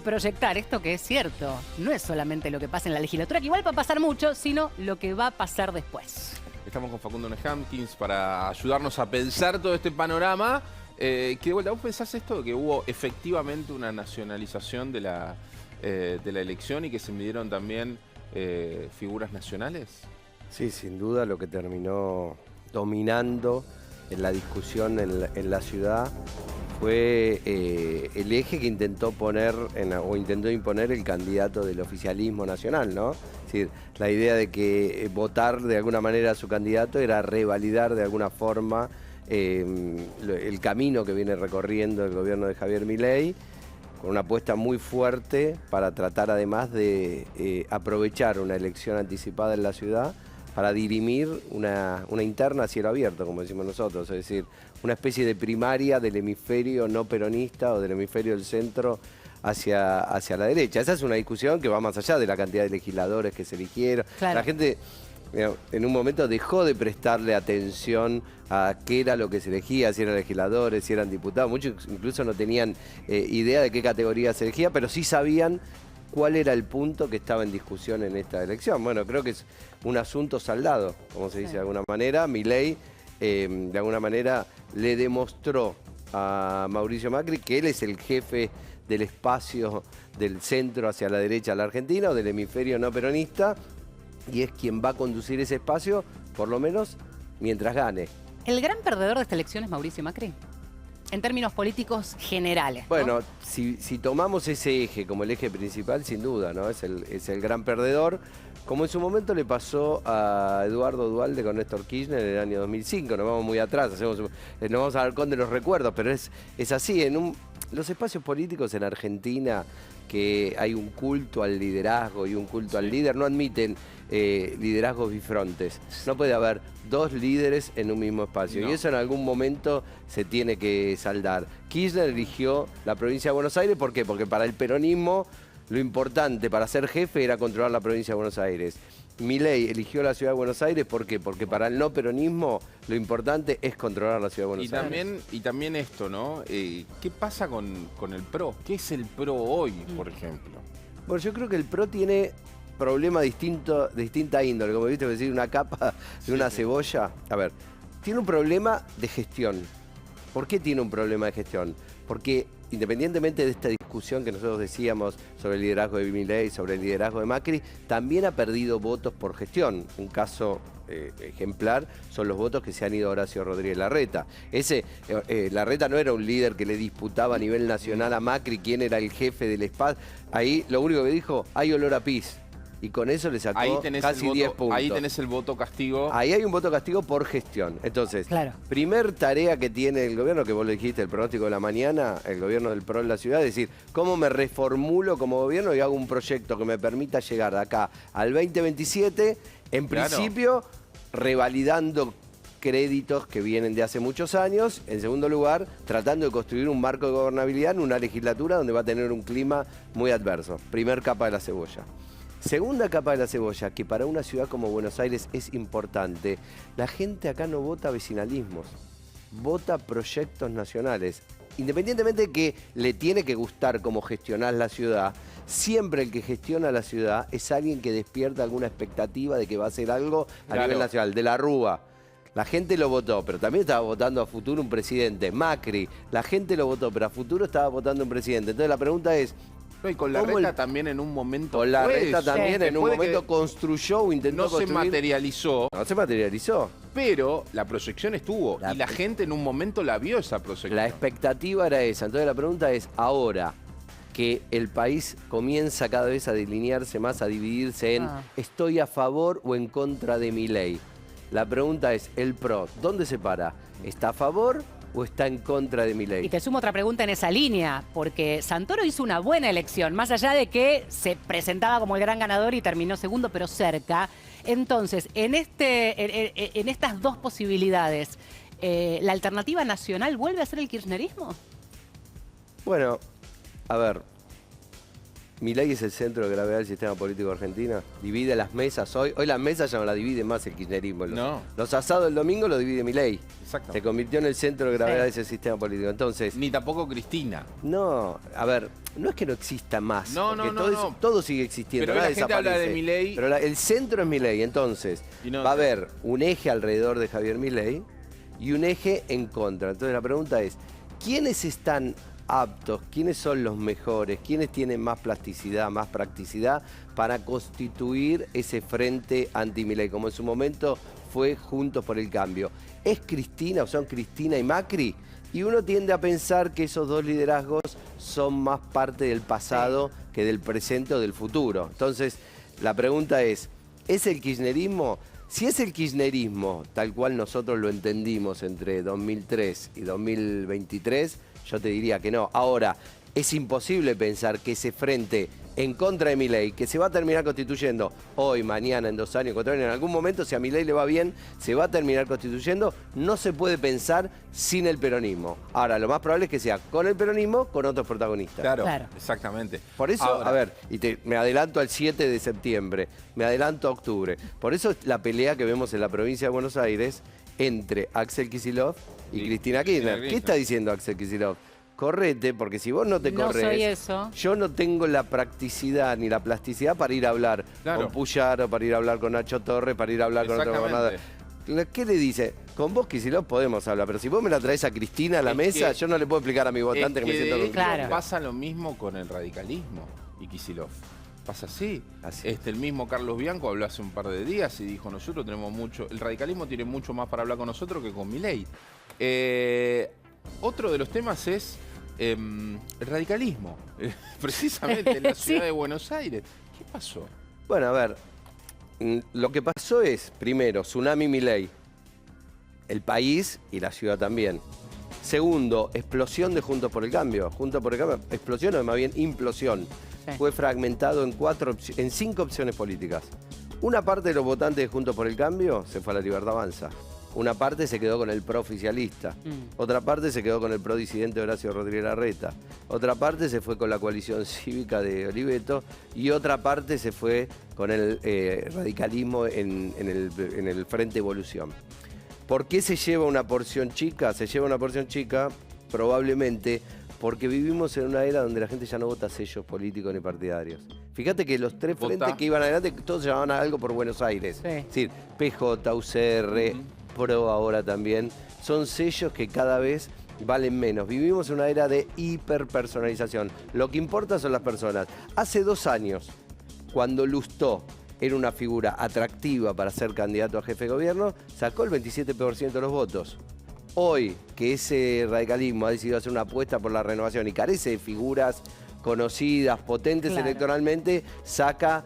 proyectar esto que es cierto. No es solamente lo que pasa en la legislatura, que igual va a pasar mucho, sino lo que va a pasar después. Estamos con Facundo Nehamkins para ayudarnos a pensar todo este panorama. Que de vuelta, ¿vos pensás esto? Que hubo efectivamente una nacionalización de la elección y que se midieron también figuras nacionales. Sí, sin duda lo que terminó dominando en la discusión en la ciudad fue el eje que intentó intentó imponer el candidato del oficialismo nacional, ¿no? Es decir, la idea de que votar de alguna manera a su candidato era revalidar de alguna forma el camino que viene recorriendo el gobierno de Javier Milei, con una apuesta muy fuerte para tratar además de aprovechar una elección anticipada en la ciudad para dirimir una interna a cielo abierto, como decimos nosotros, es decir, una especie de primaria del hemisferio no peronista o del hemisferio del centro hacia la derecha. Esa es una discusión que va más allá de la cantidad de legisladores que se eligieron. Claro. La gente en un momento dejó de prestarle atención a qué era lo que se elegía, si eran legisladores, si eran diputados. Muchos incluso no tenían idea de qué categoría se elegía, pero sí sabían cuál era el punto que estaba en discusión en esta elección. Bueno, creo que es un asunto saldado, como se dice de alguna manera. Milei, de alguna manera, le demostró a Mauricio Macri que él es el jefe del espacio del centro hacia la derecha de la Argentina o del hemisferio no peronista, y es quien va a conducir ese espacio, por lo menos, mientras gane. ¿El gran perdedor de esta elección es Mauricio Macri? En términos políticos generales, ¿no? Bueno, si tomamos ese eje como el eje principal, sin duda, ¿no? Es el gran perdedor, como en su momento le pasó a Eduardo Duhalde con Néstor Kirchner en el año 2005. Nos vamos muy atrás, nos vamos al halcón de los recuerdos, pero es así. Los espacios políticos en Argentina, que hay un culto al liderazgo y un culto al líder, no admiten liderazgos bifrontes. No puede haber dos líderes en un mismo espacio. No. Y eso en algún momento se tiene que saldar. Kirchner eligió la provincia de Buenos Aires, ¿por qué? Porque para el peronismo lo importante para ser jefe era controlar la provincia de Buenos Aires. Milei eligió la ciudad de Buenos Aires, ¿por qué? Porque para el no peronismo lo importante es controlar la ciudad de Buenos Aires. Y también esto, ¿no? ¿Qué pasa con el PRO? ¿Qué es el PRO hoy, por ejemplo? Bueno, yo creo que el PRO tiene problemas de distinta índole, como viste decir, una capa de una cebolla. A ver, tiene un problema de gestión. ¿Por qué tiene un problema de gestión? Porque independientemente de esta discusión que nosotros decíamos sobre el liderazgo de Milei, sobre el liderazgo de Macri, también ha perdido votos por gestión. Un caso ejemplar son los votos que se han ido a Horacio Rodríguez Larreta. Larreta no era un líder que le disputaba a nivel nacional a Macri quién era el jefe del espacio. Ahí lo único que dijo, hay olor a pis. Y con eso le sacó casi 10 puntos. Ahí tenés el voto castigo. Ahí hay un voto castigo por gestión. Entonces, claro, primer tarea que tiene el gobierno, que vos lo dijiste, el pronóstico de la mañana, el gobierno del PRO en la ciudad, es decir, ¿cómo me reformulo como gobierno y hago un proyecto que me permita llegar de acá al 2027, en principio, revalidando créditos que vienen de hace muchos años? En segundo lugar, tratando de construir un marco de gobernabilidad en una legislatura donde va a tener un clima muy adverso. Primer capa de la cebolla. Segunda capa de la cebolla, que para una ciudad como Buenos Aires es importante. La gente acá no vota vecinalismos, vota proyectos nacionales. Independientemente de que le tiene que gustar cómo gestionar la ciudad, siempre el que gestiona la ciudad es alguien que despierta alguna expectativa de que va a hacer algo a nivel nacional. De la Rúa, la gente lo votó, pero también estaba votando a futuro un presidente. Macri, la gente lo votó, pero a futuro estaba votando un presidente. Entonces la pregunta es, y con Larreta también en un momento. Con Larreta también en un momento construyó o intentó construir. No se materializó. No se materializó. Pero la proyección estuvo. Y la gente en un momento la vio esa proyección. La expectativa era esa. Entonces la pregunta es, ahora que el país comienza cada vez a delinearse más, a dividirse en estoy a favor o en contra de Milei. La pregunta es, el PRO, ¿dónde se para? ¿Está a favor o está en contra de Milei? Y te sumo otra pregunta en esa línea, porque Santoro hizo una buena elección, más allá de que se presentaba como el gran ganador y terminó segundo, pero cerca. Entonces, en estas dos posibilidades, ¿la alternativa nacional vuelve a ser el kirchnerismo? Bueno, a ver, Milei es el centro de gravedad del sistema político argentino. Divide las mesas. Hoy las mesas ya no las divide más el kirchnerismo. Los asados del domingo lo divide Milei. Exacto. Se convirtió en el centro de gravedad de ese sistema político. Entonces, Ni tampoco Cristina. no, a ver, no es que no exista más. No, porque no, todo, no. todo sigue existiendo. Pero nada la gente habla desaparece. de Milei. Pero el centro es Milei. Entonces, Y no- va a haber un eje alrededor de Javier Milei y un eje en contra. Entonces, la pregunta es, ¿quiénes están aptos, quiénes son los mejores, quiénes tienen más plasticidad, más practicidad para constituir ese frente anti-Milei, como en su momento fue Juntos por el Cambio? ¿Es Cristina o son Cristina y Macri? Y uno tiende a pensar que esos dos liderazgos son más parte del pasado que del presente o del futuro. Entonces, la pregunta es el kirchnerismo? Si es el kirchnerismo tal cual nosotros lo entendimos entre 2003 y 2023, yo te diría que no. Ahora, es imposible pensar que ese frente en contra de Milei, que se va a terminar constituyendo hoy, mañana, en 2 años, 4 años, en algún momento, si a Milei le va bien, se va a terminar constituyendo, no se puede pensar sin el peronismo. Ahora, lo más probable es que sea con el peronismo, con otros protagonistas. Claro, Claro. exactamente. Por eso, Ahora, a ver, me adelanto al 7 de septiembre, me adelanto a octubre. Por eso es la pelea que vemos en la provincia de Buenos Aires entre Axel Kicillof y Cristina Kirchner. ¿Qué está diciendo Axel Kicillof? Correte, porque si vos no te No corres, soy eso. yo no tengo la practicidad ni la plasticidad para ir a hablar Claro. con Puyaro, para ir a hablar con Nacho Torres, para ir a hablar con otro gobernador. ¿Qué le dice? Con vos, Kicillof, podemos hablar, pero si vos me la traes a Cristina a la Es mesa, que- yo no le puedo explicar a mi votante que me siento con Claro. Cristina. Pasa lo mismo con el radicalismo y Kicillof. Pasa así. Así. El mismo Carlos Bianco habló hace un par de días y dijo, nosotros tenemos mucho, el radicalismo tiene mucho más para hablar con nosotros que con Milei. Otro de los temas es el radicalismo, precisamente en la ciudad de Buenos Aires. ¿Qué pasó? Bueno, a ver, lo que pasó es, primero, tsunami Milei, el país y la ciudad también. Segundo, explosión de Juntos por el Cambio. Juntos por el Cambio, explosión o más bien implosión. Sí. Fue fragmentado en 5 opciones políticas. Una parte de los votantes de Juntos por el Cambio se fue a la Libertad Avanza. Una parte se quedó con el pro oficialista. Otra parte se quedó con el pro disidente Horacio Rodríguez Larreta. Otra parte se fue con la coalición cívica de Oliveto. Y otra parte se fue con el radicalismo en el Frente Evolución. ¿Por qué se lleva una porción chica? Se lleva una porción chica probablemente porque vivimos en una era donde la gente ya no vota sellos políticos ni partidarios. Fíjate que los 3 Vota. frentes que iban adelante, todos se llamaban a algo por Buenos Aires. Sí. Es decir, PJ, UCR, PRO ahora también, son sellos que cada vez valen menos. Vivimos en una era de hiperpersonalización. Lo que importa son las personas. Hace 2 años, cuando Lustó era una figura atractiva para ser candidato a jefe de gobierno, sacó el 27% de los votos. Hoy, que ese radicalismo ha decidido hacer una apuesta por la renovación y carece de figuras conocidas, potentes Claro. electoralmente, saca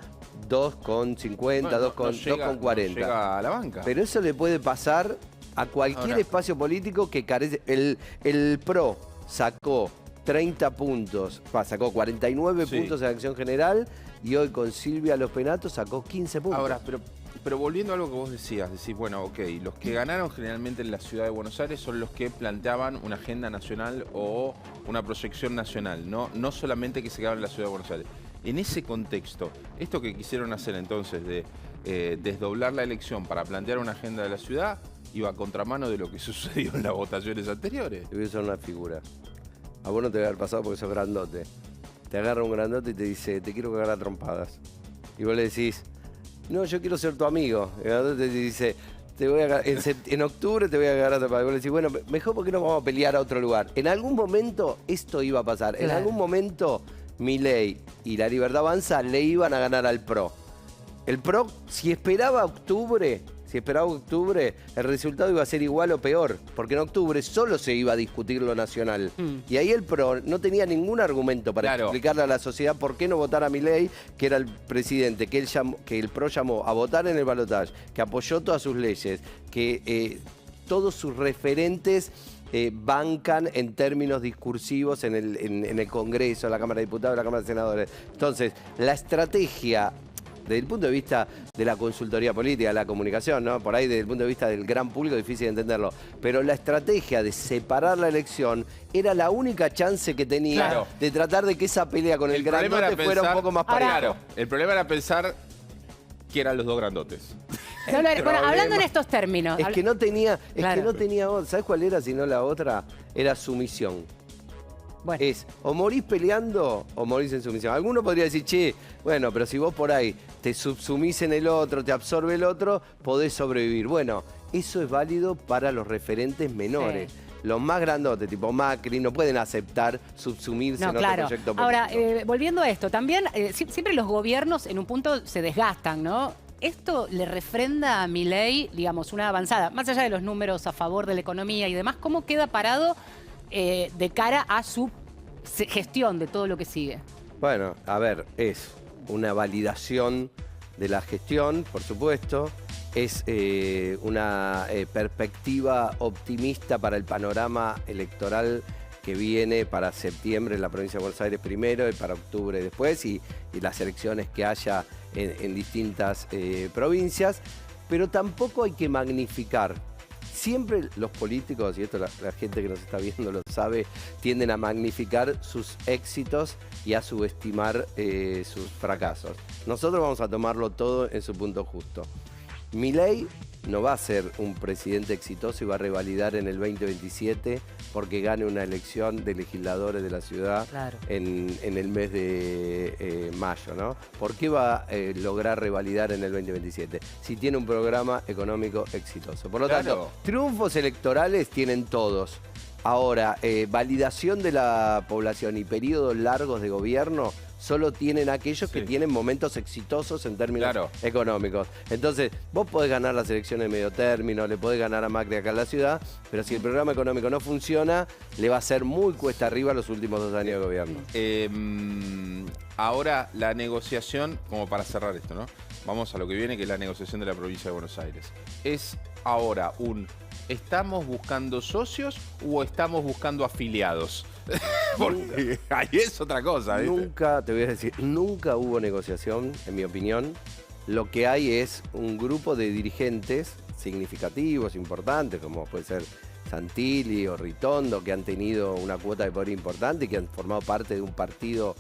2,50, Bueno, 2,40. no llega a la banca. Pero eso le puede pasar a cualquier Ahora. espacio político que carece. El PRO sacó 30 puntos, sacó 49 Sí. puntos en la acción general y hoy con Silvia Los Penatos sacó 15 puntos. Ahora, pero volviendo a algo que vos decías, decís, bueno, ok, los que ganaron generalmente en la ciudad de Buenos Aires son los que planteaban una agenda nacional o una proyección nacional, no solamente que se quedaban en la ciudad de Buenos Aires. En ese contexto, esto que quisieron hacer entonces de desdoblar la elección para plantear una agenda de la ciudad, iba a contramano de lo que sucedió en las votaciones anteriores. Te voy a usar una figura. A vos no te va a haber pasado porque sos grandote. Te agarra un grandote y te dice, te quiero cagar a trompadas. Y vos le decís, no, yo quiero ser tu amigo. El grandote te dice, en octubre te voy a cagar a trompadas. Y vos le decís, bueno, mejor porque no vamos a pelear a otro lugar. En algún momento esto iba a pasar. En Claro. algún momento Milei y la Libertad Avanza le iban a ganar al PRO. El PRO, si esperaba octubre, el resultado iba a ser igual o peor, porque en octubre solo se iba a discutir lo nacional. Y ahí el PRO no tenía ningún argumento para Claro. explicarle a la sociedad por qué no votar a Milei, que era el presidente, que el PRO llamó a votar en el balotaje, que apoyó todas sus leyes, que todos sus referentes bancan en términos discursivos en el Congreso, en la Cámara de Diputados, en la Cámara de Senadores. Entonces, la estrategia Desde el punto de vista de la consultoría política, la comunicación, ¿no? Por ahí desde el punto de vista del gran público es difícil de entenderlo. Pero la estrategia de separar la elección era la única chance que tenía Claro. de tratar de que esa pelea con el problema era grandote fuera un pensar- poco más Ahora- pareja. Claro, el problema era pensar que eran los dos grandotes. No, bueno, problema- hablando en estos términos. Es que no tenía, Claro. otra. ¿Sabes cuál era? Si no la otra, era sumisión. Bueno, Es o morís peleando o morís en sumisión. Alguno podría decir, che, bueno, pero si vos por ahí te subsumís en el otro, te absorbe el otro, podés sobrevivir. Bueno, eso es válido para los referentes menores. Sí. Los más grandotes, tipo Macri, no pueden aceptar subsumirse no, en otro claro. proyecto político. Ahora, volviendo a esto, también siempre los gobiernos en un punto se desgastan, ¿no? ¿Esto le refrenda a Milei, digamos, una avanzada, más allá de los números a favor de la economía y demás, cómo queda parado de cara a su gestión de todo lo que sigue? Bueno, a ver, es una validación de la gestión, por supuesto. Es una perspectiva optimista para el panorama electoral que viene para septiembre en la provincia de Buenos Aires primero y para octubre después y las elecciones que haya en distintas provincias. Pero tampoco hay que magnificar. Siempre los políticos, y esto la gente que nos está viendo lo sabe, tienden a magnificar sus éxitos y a subestimar sus fracasos. Nosotros vamos a tomarlo todo en su punto justo. Milei no va a ser un presidente exitoso y va a revalidar en el 2027 porque gane una elección de legisladores de la ciudad Claro. en el mes de mayo, ¿no? ¿Por qué va a lograr revalidar en el 2027? Si tiene un programa económico exitoso. Por lo Claro. tanto, triunfos electorales tienen todos. Ahora, validación de la población y periodos largos de gobierno solo tienen aquellos que Sí. tienen momentos exitosos en términos Claro. económicos. Entonces, vos podés ganar las elecciones de medio término, le podés ganar a Macri acá en la ciudad, pero si el programa económico no funciona, le va a ser muy cuesta arriba los últimos 2 años de gobierno. Ahora, la negociación, como para cerrar esto, ¿no? Vamos a lo que viene, que es la negociación de la provincia de Buenos Aires. ¿Es ahora ¿estamos buscando socios o estamos buscando afiliados? Porque ahí es otra cosa, ¿viste? Nunca, te voy a decir, nunca hubo negociación, en mi opinión. Lo que hay es un grupo de dirigentes significativos, importantes, como puede ser Santilli o Ritondo, que han tenido una cuota de poder importante y que han formado parte de un partido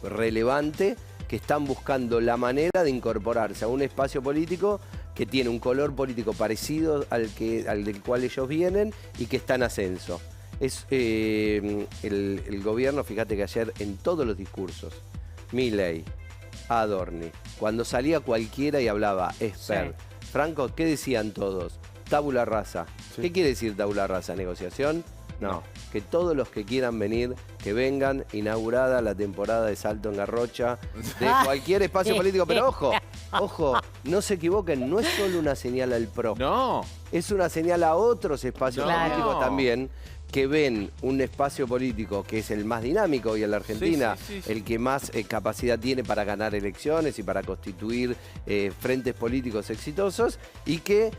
relevante, que están buscando la manera de incorporarse a un espacio político que tiene un color político parecido al del cual ellos vienen y que está en ascenso. Es el gobierno, fíjate que ayer en todos los discursos, Milei, Adorni, cuando salía cualquiera y hablaba Esper, Franco, ¿qué decían todos? Tabula rasa. Sí. ¿Qué quiere decir tabula rasa? ¿Negociación? No. Que todos los que quieran venir, que vengan, inaugurada la temporada de Salto en Garrocha, de cualquier espacio político. Pero ojo, no se equivoquen, no es solo una señal al PRO. No. Es una señal a otros espacios Claro. políticos también que ven un espacio político que es el más dinámico hoy en la Argentina, Sí. el que más capacidad tiene para ganar elecciones y para constituir frentes políticos exitosos y que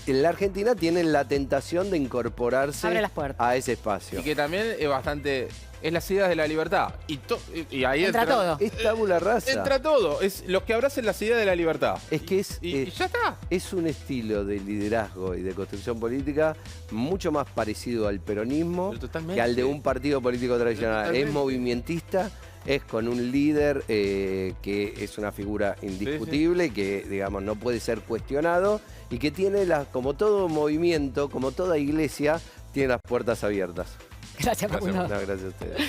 en la Argentina tienen la tentación de incorporarse Abre las puertas. a ese espacio. Y que también es bastante... Es las ideas de la libertad. Y ahí Entra todo. Es tabula rasa. Entra todo. Es los que abracen las ideas de la libertad. Es que es, Y ya está. es un estilo de liderazgo y de construcción política mucho más parecido al peronismo Pero totalmente. que al de un partido político tradicional. Totalmente. Es movimentista, es con un líder que es una figura indiscutible, que digamos no puede ser cuestionado y que tiene, como todo movimiento, como toda iglesia, tiene las puertas abiertas. Gracias, Facundo. No, gracias a ustedes.